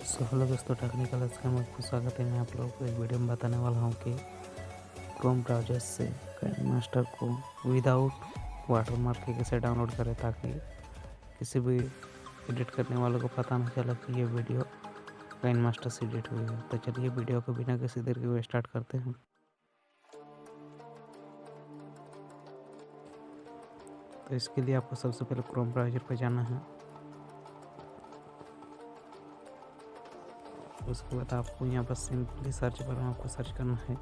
Hello दोस्तों, technical scam में आपको स्वागत है। मैं आप लोगों को एक वीडियो में बताने वाला हूं कि क्रोम ब्राउज़र से काइनमास्टर को विदाउट वाटरमार्क कैसे डाउनलोड करें ताकि किसी भी एडिट करने वालों को पता ना चले कि ये वीडियो काइनमास्टर से एडिट हुई है। तो चलिए वीडियो को बिना किसी देर के स्टार्ट करते हैं। तो इसके लिए आपको सबसे पहले क्रोम ब्राउज़र पर जाना है। उसके बाद आपको यहाँ पर सिंपली सर्च बार में आपको सर्च करना है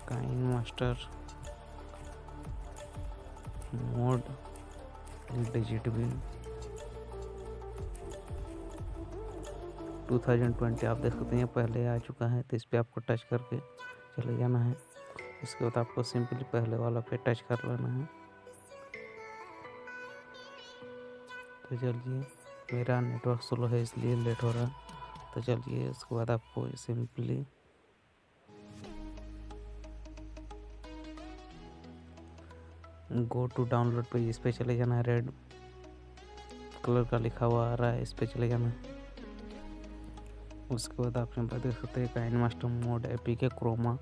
काइनमास्टर मोड डिजिट बिन 2020। आप देख सकते हैं पहले आ चुका है, तो इस पर आपको टच करके चले जाना है। उसके बाद आपको सिंपली पहले वाला पे टच कर लेना है। तो चलिए, मेरा नेटवर्क स्लो है इसलिए लेट हो रहा है। तो चलिए, उसके बाद आपको सिंपली गो टू डाउनलोड पे इस पे चले जाना है। रेड कलर का लिखा हुआ आ रहा है, इस पे चले जाना है। उसके बाद आप यहाँ पर देख सकते हैं KineMaster mod APK Chroma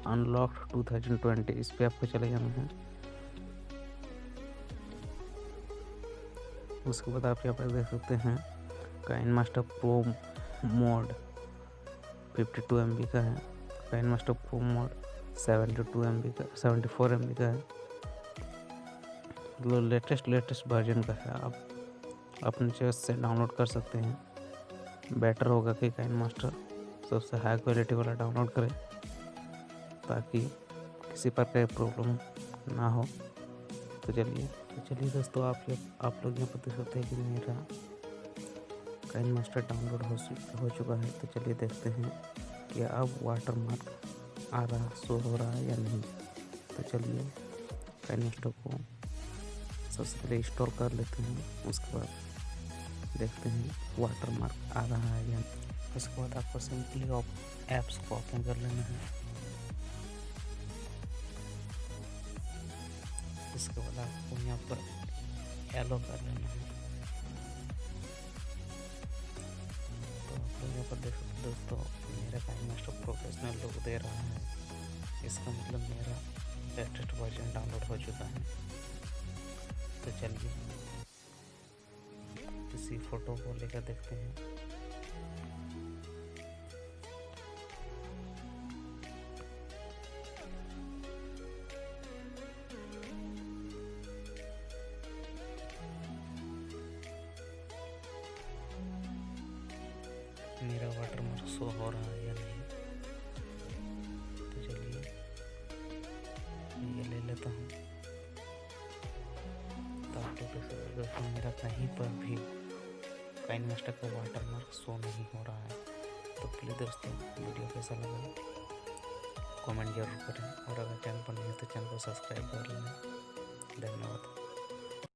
unlocked 2020, इस पे आपको चले जाना है। उसके बाद आप यहाँ पर देख सकते हैं काइनमास्टर प्रो मोड 52 MB का है। काइनमास्टर प्रो मोड 72 MB का 74 MB का है, मतलब लेटेस्ट वर्जन का है। आप अपने चॉइस से डाउनलोड कर सकते हैं। बेटर होगा कि काइनमास्टर सबसे हाई क्वालिटी वाला डाउनलोड करें ताकि किसी प्रकार की प्रॉब्लम ना हो। तो चलिए दोस्तों, आप लोग यहाँ पर देख सकते हैं कि मेरा काइनमास्टर डाउनलोड हो चुका है। तो चलिए देखते हैं कि अब वाटरमार्क आ रहा शो हो रहा है या नहीं। तो चलिए काइनमास्टर को सबसे पहले इंस्टॉल कर लेते हैं। उसके बाद देखते हैं वाटरमार्क आ रहा है या नहीं। उसके बाद आपको सिंपली ऐप्स को ओपन कर लेना है। उसके बाद आपको यहाँ पर एलो कर लेना है। तो आप लोग यहाँ पर देख सकते दोस्तों, मेरा काइनमास्टर प्रोफेशनल लुक दे रहा है। इसका मतलब मेरा लेटेस्ट वर्जन डाउनलोड हो चुका है। तो चलिए किसी फोटो को लेकर देखते हैं। मेरा वाटरमार्क शो हो रहा है या नहीं। तो चलिए ये ले लेता हूँ। तो आप लोग देख सकते हैं दोस्तों, मेरा कहीं पर भी काइनमास्टर का वाटरमार्क शो नहीं हो रहा है। तो प्लीज़ दोस्तों, वीडियो कैसा लगा कमेंट जरूर करें, और अगर चैनल पर नहीं है तो चैनल को सब्सक्राइब कर लें। धन्यवाद।